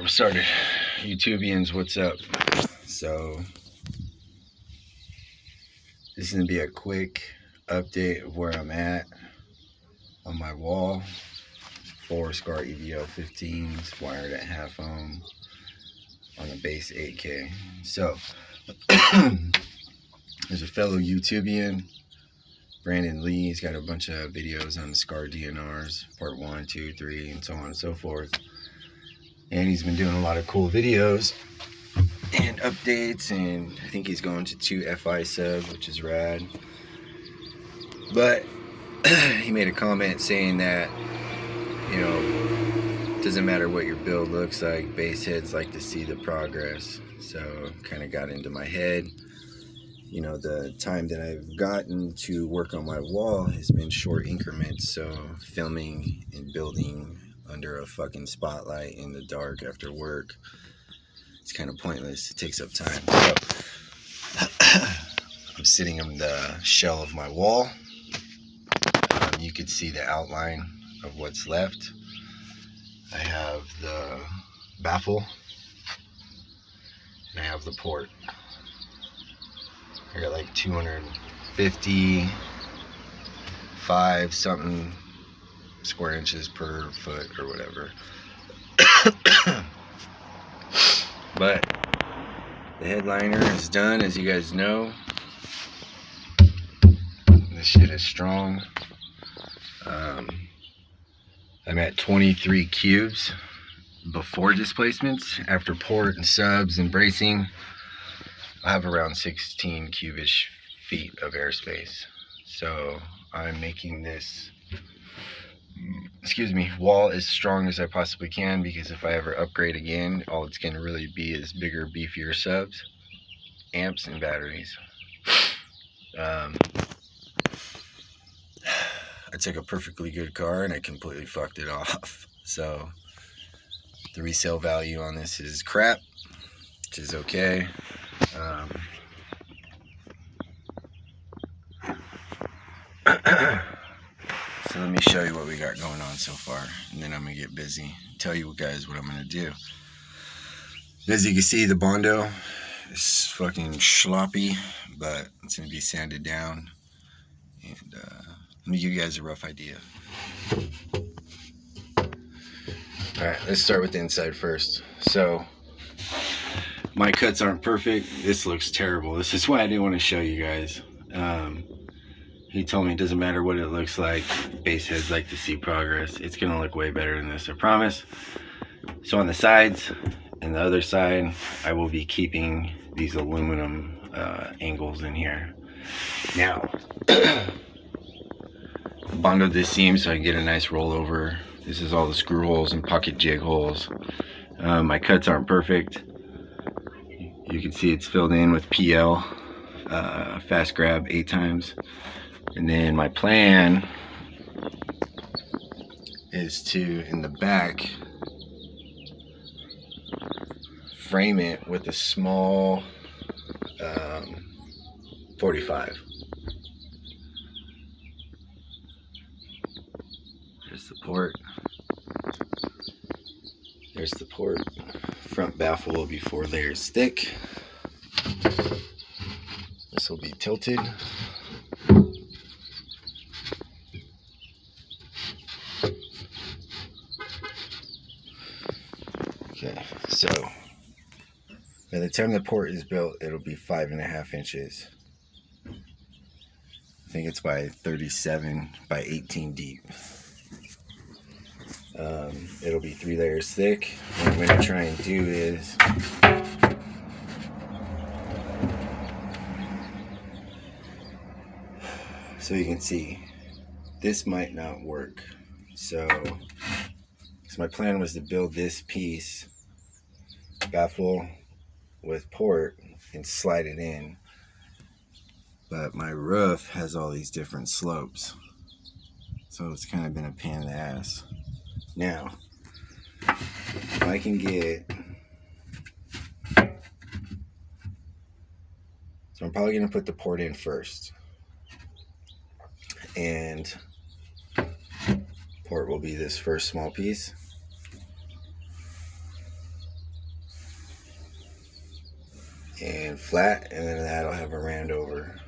started. YouTubians, what's up? So this is gonna be a quick update of where I'm at on my wall. 4 SCAR EVO 15s wired at half ohm on a base 8K. So there's a fellow YouTubian, Brandon Lee. He's got a bunch of videos on the SCAR DNRs, part 1, 2, 3, and so on and so forth. And he's been doing a lot of cool videos and updates, and I think he's going to 2 FI subs, which is rad. But he made a comment saying that, you know, doesn't matter what your build looks like, bass heads like to see the progress. So kind of got into my head. You know, the time that I've gotten to work on my wall has been short increments, so filming and building under a fucking spotlight in the dark after work, it's kind of pointless. It takes up time. So I'm sitting on the shell of my wall. You can see the outline of what's left. I have the baffle and I have the port. I got like 255 something square inches per foot or whatever. But the headliner is done, as you guys know. This shit is strong. I'm at 23 cubes before displacements. After port and subs and bracing, I have around 16 cubish feet of airspace. So I'm making this, wall as strong as I possibly can, because if I ever upgrade again, all it's going to really be is bigger, beefier subs, amps, and batteries. I took a perfectly good car and I completely fucked it off. So the resale value on this is crap, which is okay. So let me show you what we got going on so far, and then I'm gonna get busy, tell you guys what I'm gonna do. As you can see, the Bondo is fucking sloppy, but it's gonna be sanded down, and let me give you guys a rough idea. Alright, let's start with the inside first. So my cuts aren't perfect. This looks terrible. This is why I didn't want to show you guys. He told me it doesn't matter what it looks like, bass heads like to see progress. It's gonna look way better than this, I promise. So on the sides and the other side, I will be keeping these aluminum angles in here. Now, bondoed this seam so I can get a nice rollover. This is all the screw holes and pocket jig holes. My cuts aren't perfect. You can see it's filled in with PL, fast grab 8 times. And then my plan is to, in the back, frame it with a small 45. There's the port. There's the port. Front baffle will be 4 layers thick. This will be tilted. Okay, so by the time the port is built, it'll be 5.5 inches. I think it's by 37 by 18 deep. It'll be 3 layers thick. What I'm going to try and do is so you can see this might not work. So my plan was to build this piece baffle with port and slide it in, but my roof has all these different slopes, so it's kind of been a pain in the ass. Now, if I can get, so I'm probably going to put the port in first, and port will be this first small piece. and flat, and then that'll have a round over.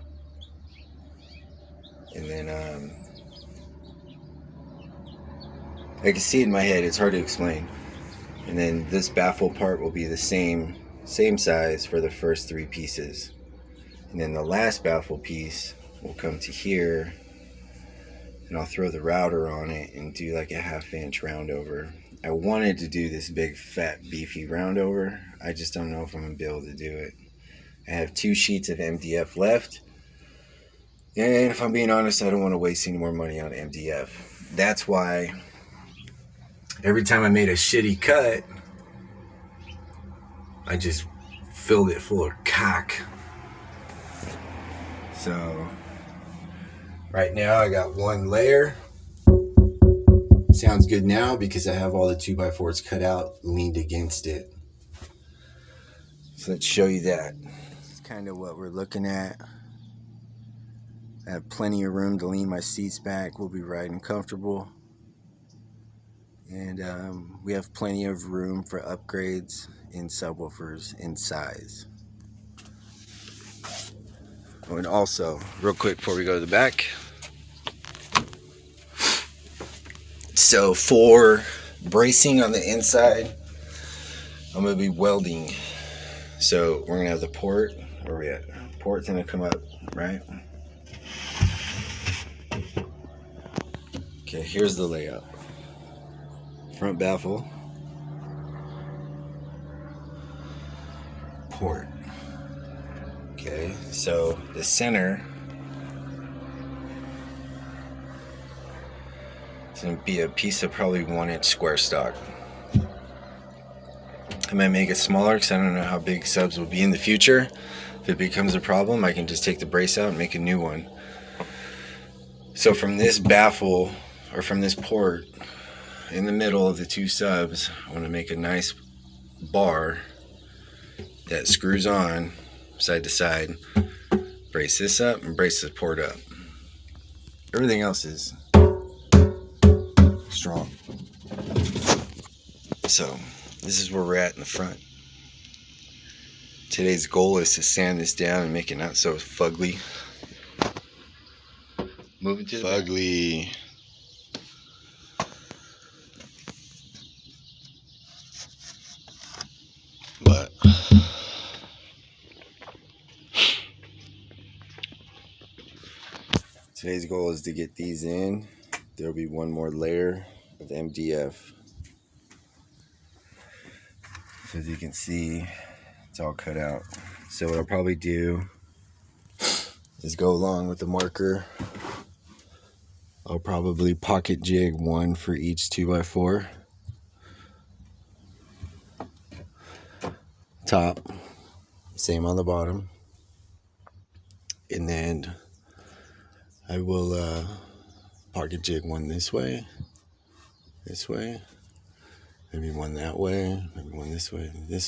And then I can see it in my head, it's hard to explain. And then this baffle part will be the same size for the first 3 pieces. And then the last baffle piece will come to here, and I'll throw the router on it and do like a 1/2 inch round over. I wanted to do this big fat beefy round over. I just don't know if I'm gonna be able to do it. I have 2 sheets of MDF left, and if I'm being honest, I don't want to waste any more money on MDF. That's why every time I made a shitty cut, I just filled it full of cack. So right now I got 1 layer. Sounds good now because I have all the 2x4s cut out, leaned against it. So let's show you that. This is kind of what we're looking at. I have plenty of room to lean my seats back. We'll be riding comfortable. And we have plenty of room for upgrades in subwoofers in size. Oh, and also, real quick before we go to the back. So for bracing on the inside, I'm going to be welding. So we're going to have the port. Where are we at? Port's going to come up, right? Okay, here's the layout. Front baffle. Port. Okay, so the center is going to be a piece of probably 1-inch square stock. I might make it smaller because I don't know how big subs will be in the future. If it becomes a problem, I can just take the brace out and make a new one. So from this baffle, or from this port, in the middle of the 2 subs, I want to make a nice bar that screws on side to side. Brace this up and brace the port up. Everything else is strong. So this is where we're at in the front. Today's goal is to sand this down and make it not so fugly. Moving to the fugly. Back. But today's goal is to get these in. There'll be 1 more layer of MDF. So as you can see, it's all cut out. So what I'll probably do is go along with the marker. I'll probably pocket jig 1 for each 2x4. Top, same on the bottom. And then I will pocket jig 1 this way, maybe 1 that way, maybe 1 this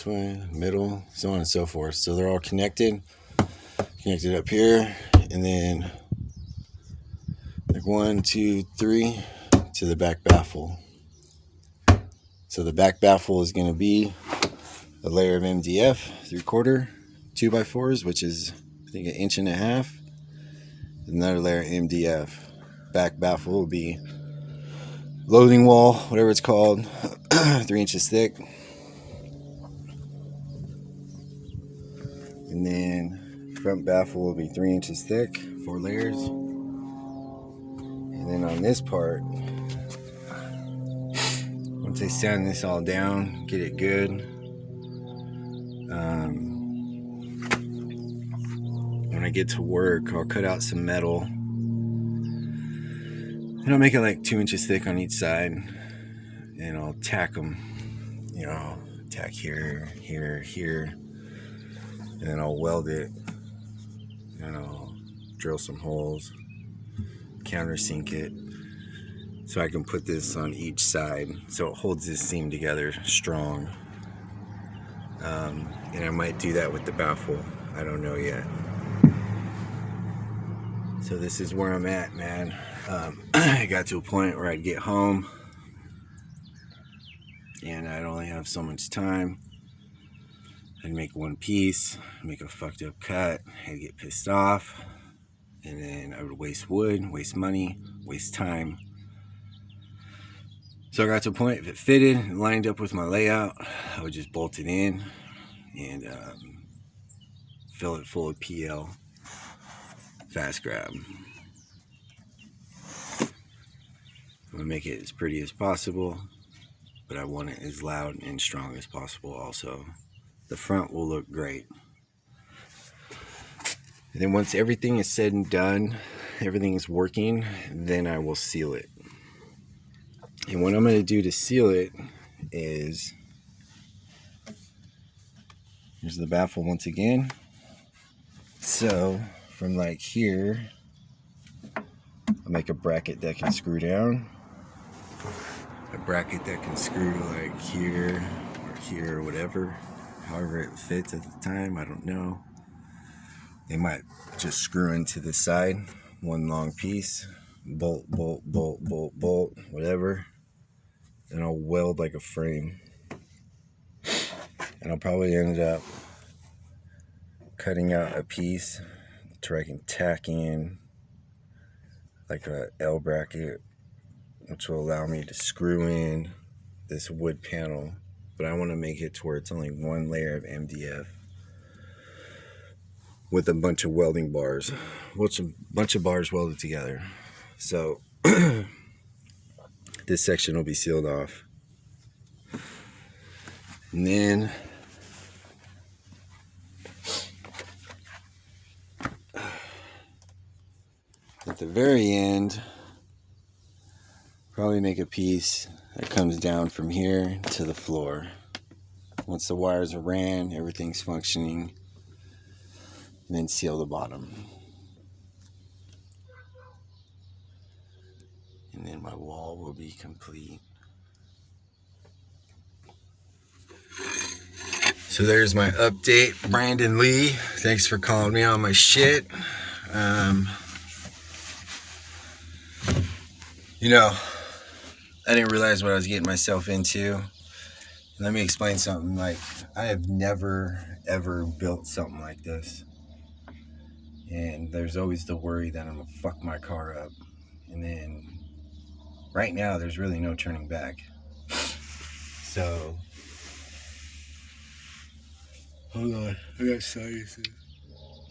way, middle, so on and so forth. So they're all connected up here, and then like 1, 2, 3 to the back baffle. So the back baffle is going to be a layer of MDF, 3/4, 2x4s, which is I think 1.5 inches. Another layer of MDF. Back baffle will be loading wall, whatever it's called, 3 inches thick. And then front baffle will be 3 inches thick, 4 layers. And then on this part, once I sand this all down, get it good, when I get to work, I'll cut out some metal and I'll make it like 2 inches thick on each side, and I'll tack them, tack here, here, and then I'll weld it, and I'll drill some holes, countersink it, so I can put this on each side so it holds this seam together strong. And I might do that with the baffle, I don't know yet. So this is where I'm at, man. I got to a point where I'd get home and I'd only have so much time. I'd make one piece, make a fucked up cut, I'd get pissed off, and then I would waste wood, waste money, waste time. So I got to a point, if it fitted and lined up with my layout, I would just bolt it in and fill it full of PL, fast grab. I'm gonna make it as pretty as possible, but I want it as loud and strong as possible also. The front will look great. And then once everything is said and done, everything is working, then I will seal it. And what I'm going to do to seal it is, here's the baffle once again. So from like here, I'll make a bracket that can screw down. A bracket that can screw to like here or here or whatever. However it fits at the time, I don't know. They might just screw into the side, one long piece, bolt, bolt, bolt, bolt, bolt, whatever. And I'll weld like a frame. And I'll probably end up cutting out a piece to where I can tack in like a L bracket, which will allow me to screw in this wood panel. But I want to make it to where it's only one layer of MDF with a bunch of welding bars. What's a bunch of bars welded together. So this section will be sealed off. And then at the very end, probably make a piece that comes down from here to the floor. Once the wires are ran, everything's functioning, and then seal the bottom. And then my wall will be complete. So there's my update, Brandon Lee. Thanks for calling me on my shit. You know, I didn't realize what I was getting myself into. Let me explain something. Like, I have never, ever built something like this. And there's always the worry that I'm gonna fuck my car up. And then, right now, there's really no turning back. So, hold on, I got sinuses.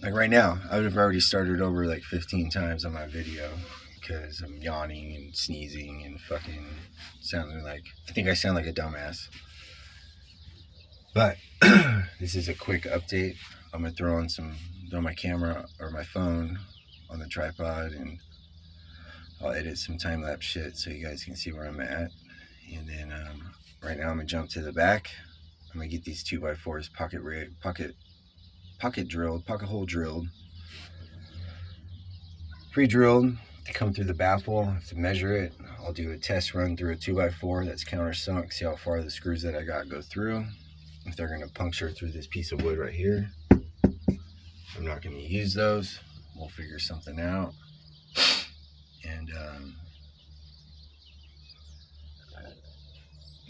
Like right now, I would have already started over like 15 times on my video because I'm yawning and sneezing and fucking sounding like, I think I sound like a dumbass. But this is a quick update. I'm gonna throw my camera or my phone on the tripod, and I'll edit some time-lapse shit so you guys can see where I'm at. And then right now I'm gonna jump to the back. I'm gonna get these 2x4s pocket hole drilled, pre-drilled to come through the baffle. I have to measure it. I'll do a test run through a 2x4 that's countersunk, see how far the screws that I got go through. If they're gonna puncture through this piece of wood right here, I'm not gonna use those. We'll figure something out. And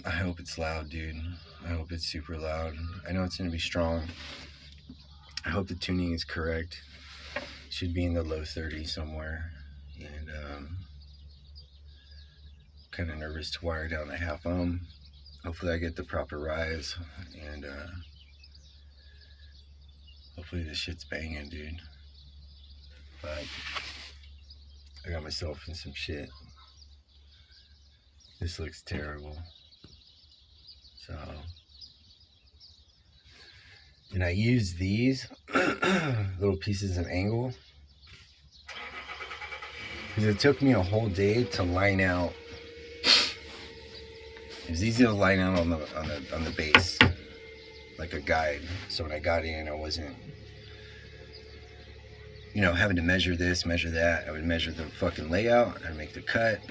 I hope it's loud, dude. I hope it's super loud. I know it's gonna be strong. I hope the tuning is correct. Should be in the low 30s somewhere. And kind of nervous to wire down a half ohm. Hopefully I get the proper rise, and hopefully this shit's banging, dude. But I got myself in some shit. This looks terrible. So, and I use these little pieces of angle because it took me a whole day to line out. It was easy to line out on the base, like a guide. So when I got in, I wasn't, you know, having to measure this, measure that. I would measure the fucking layout, I'd make the cut,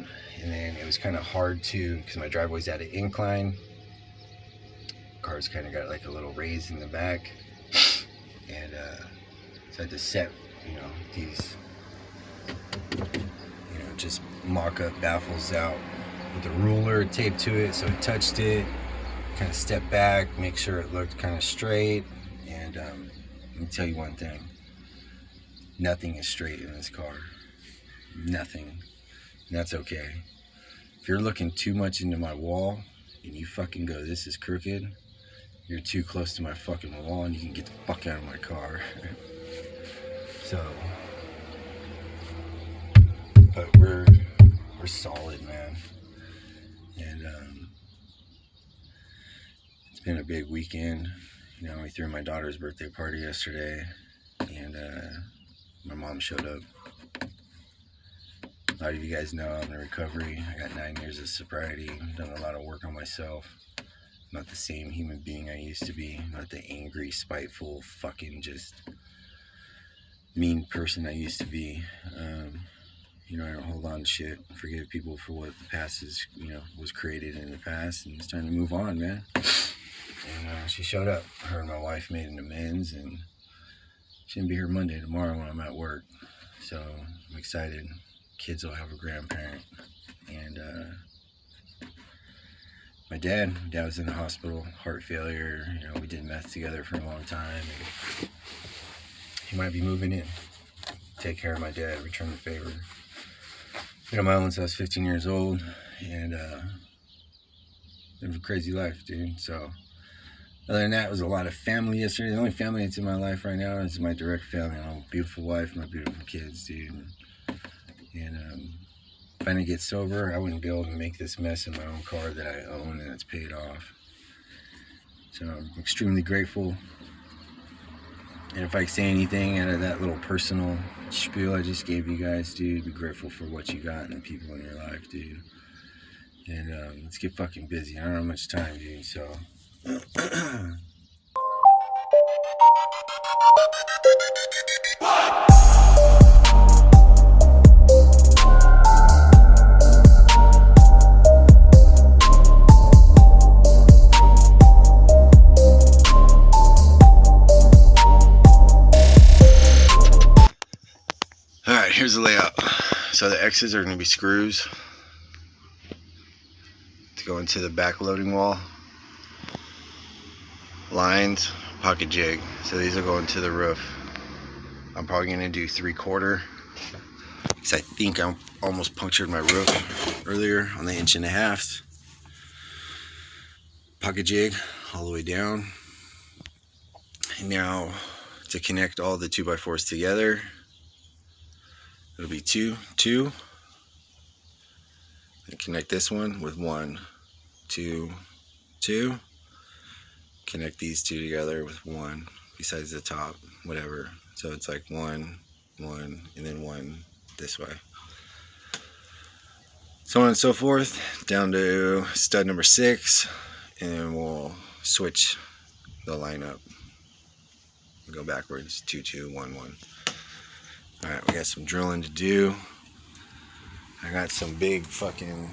and then it was kind of hard to, because my driveway's at an incline. Car's kind of got like a little raise in the back, and so I had to set, you know, these, you know, just mock-up baffles out with a ruler taped to it, so it touched it, kind of step back, make sure it looked kind of straight, And let me tell you one thing. Nothing is straight in this car. Nothing. And that's okay. If you're looking too much into my wall and you fucking go, this is crooked, you're too close to my fucking wall and you can get the fuck out of my car. So, but we're solid, man. And it's been a big weekend. You know, we threw my daughter's birthday party yesterday, and my mom showed up. A lot of you guys know I'm in recovery. I got 9 years of sobriety. I've done a lot of work on myself. I'm not the same human being I used to be. I'm not the angry, spiteful, fucking just mean person I used to be. You know, I don't hold on to shit. Forgive people for what the past is, you know, was created in the past, and it's time to move on, man. And she showed up. Her and my wife made an amends, and she's gonna be here Monday, tomorrow, when I'm at work. So I'm excited. Kids will have a grandparent. And my dad was in the hospital, heart failure. You know, we did meth together for a long time. And he might be moving in. Take care of my dad, return the favor. Been on my own since I was 15 years old, and lived a crazy life, dude. So other than that, it was a lot of family yesterday. The only family that's in my life right now is my direct family. My beautiful wife, my beautiful kids, dude. And if I didn't get sober, I wouldn't be able to make this mess in my own car that I own and it's paid off. So I'm extremely grateful. And if I say anything out of that little personal spiel I just gave you guys, dude, be grateful for what you got and the people in your life, dude. And let's get fucking busy. I don't have much time, dude, so... Alright, here's the layout. So the X's are going to be screws to go into the back loading wall. Lines, pocket jig. So these will go into the roof. I'm probably going to do 3/4 because I think I almost punctured my roof earlier on the 1.5 inch. Pocket jig all the way down. And now to connect all the 2x4s together, it'll be two, and connect this one with 1, 2, 2. Connect these two together with 1 besides the top, whatever. So it's like 1, 1, and then 1 this way. So on and so forth, down to stud number 6, and then we'll switch the lineup. Go backwards, 2, 2, 1, 1. All right, we got some drilling to do. I got some big fucking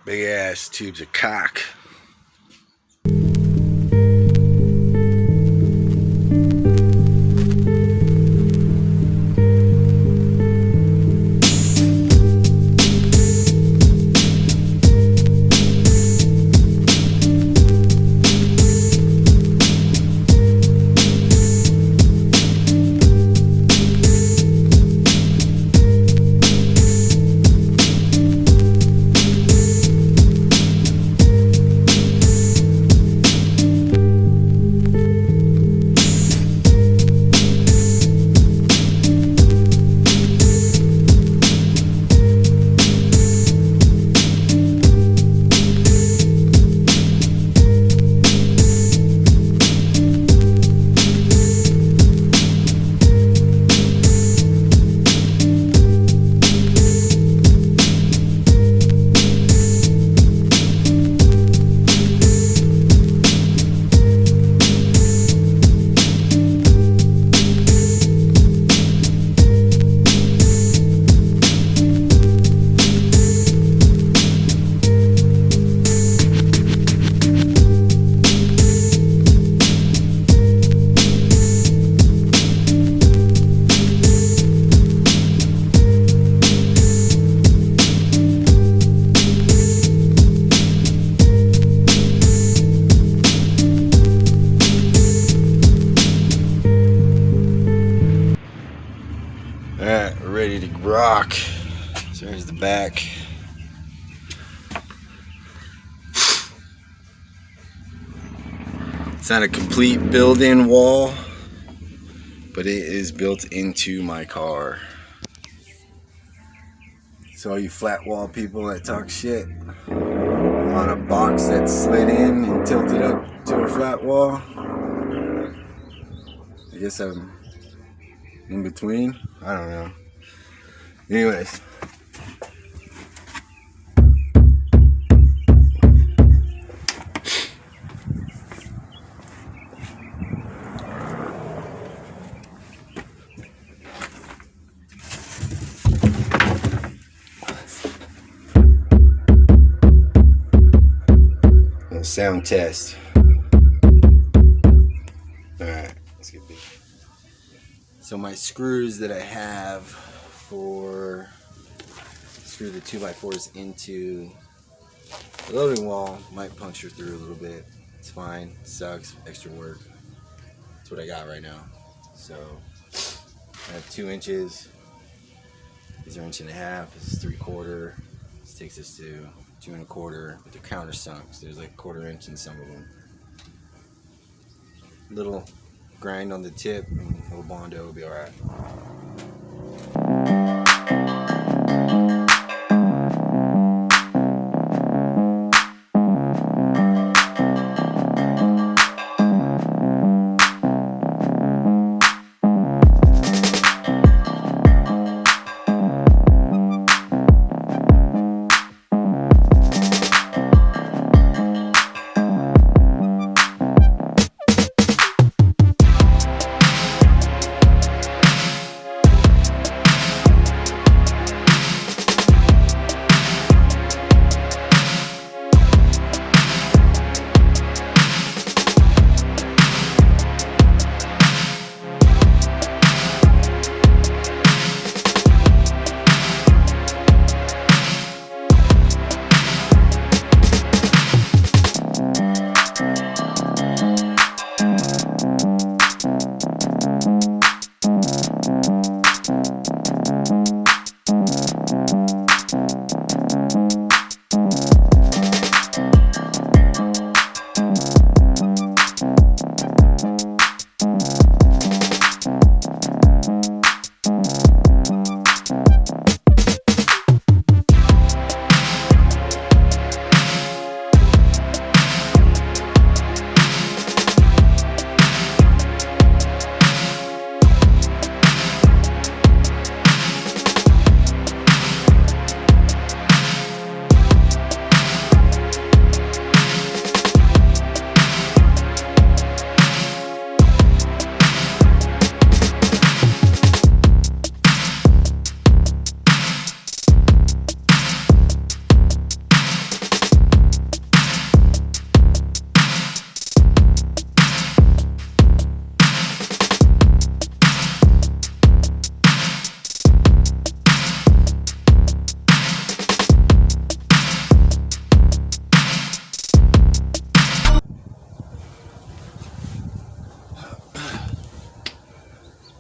big ass tubes of cock. rock. So here's the back. It's not a complete built-in wall, but it is built into my car. So all you flat wall people that talk shit on a box that's slid in and tilted up to a flat wall, I guess I'm in between. I don't know. Anyways. Sound test. Alright, let's get big. So my screws that I have for screw the 2x4s into the loading wall might puncture through a little bit. It's fine. It sucks. Extra work. That's what I got right now. So I have 2 inches. These are 1.5 inches. This is 3/4. This takes us to 2 1/4, but they're countersunks. So there's like 1/4 inch in some of them. Little grind on the tip and a little Bondo will be alright.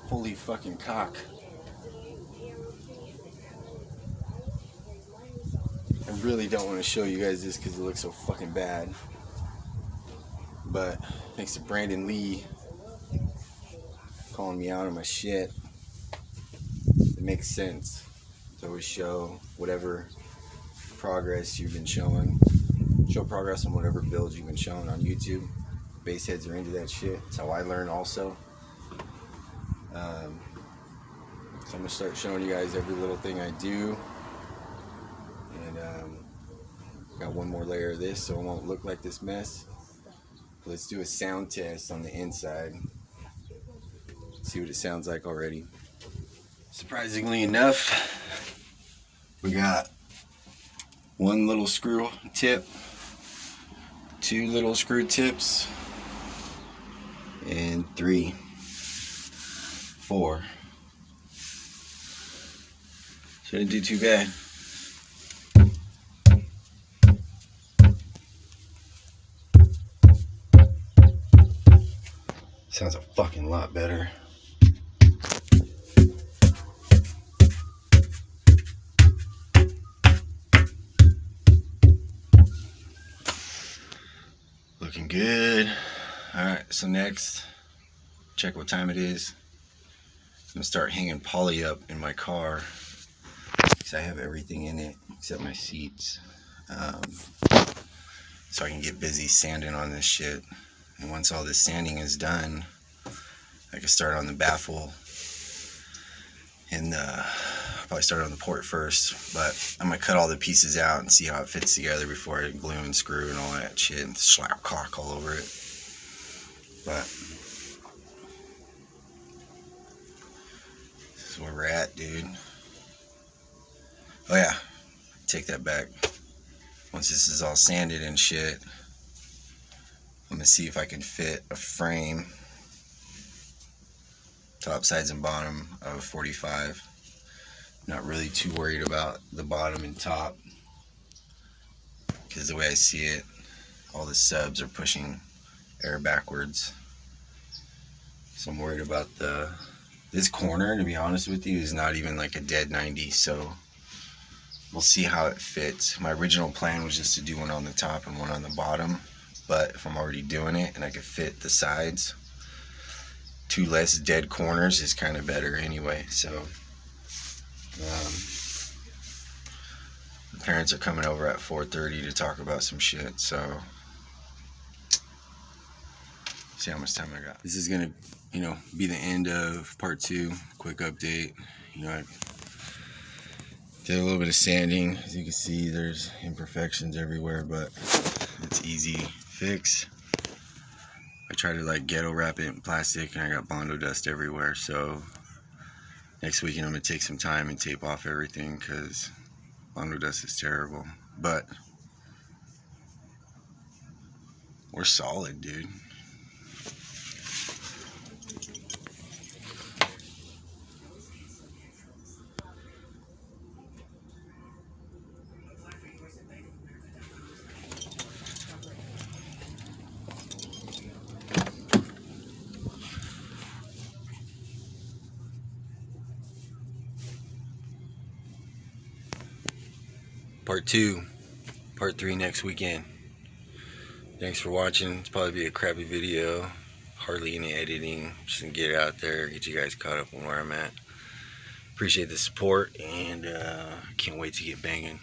Holy fucking cock. I really don't want to show you guys this because it looks so fucking bad. But thanks to Brandon Lee calling me out on my shit, it makes sense to always show whatever progress you've been showing. Show progress on whatever builds you've been showing on YouTube. Bass heads are into that shit. That's how I learn also. So I'm going to start showing you guys every little thing I do. And got one more layer of this so it won't look like this mess. Let's do a sound test on the inside. See what it sounds like already. Surprisingly enough, we got one little screw tip, 2 little screw tips, and 3, 4. Shouldn't do too bad. Sounds a fucking lot better. good. Alright, so next, check what time it is. I'm gonna start hanging poly up in my car because I have everything in it except my seats. So I can get busy sanding on this shit. And once all this sanding is done, I can start on the baffle. And I'll probably start on the port first, but I'm gonna cut all the pieces out and see how it fits together before I glue and screw and all that shit and slap caulk all over it. But this is where we're at, dude. Oh yeah, take that back. Once this is all sanded and shit, I'm gonna see if I can fit a frame, top, sides, and bottom of 45. Not really too worried about the bottom and top, because the way I see it, all the subs are pushing air backwards. So I'm worried about this corner, to be honest with you, is not even like a dead 90, so we'll see how it fits. My original plan was just to do one on the top and one on the bottom, but if I'm already doing it and I could fit the sides, 2 less dead corners is kind of better anyway. So the parents are coming over at 4:30 to talk about some shit, so see how much time I got. This is gonna, be the end of part 2. Quick update. I did a little bit of sanding. As you can see, there's imperfections everywhere, but it's easy fix. I tried to ghetto wrap it in plastic and I got Bondo dust everywhere, so next weekend I'm gonna take some time and tape off everything because Bondo dust is terrible. But we're solid, dude. Part 2, part 3 next weekend. Thanks for watching. It's probably be a crappy video, hardly any editing, just to get it out there, get you guys caught up on where I'm at. Appreciate the support, and can't wait to get banging.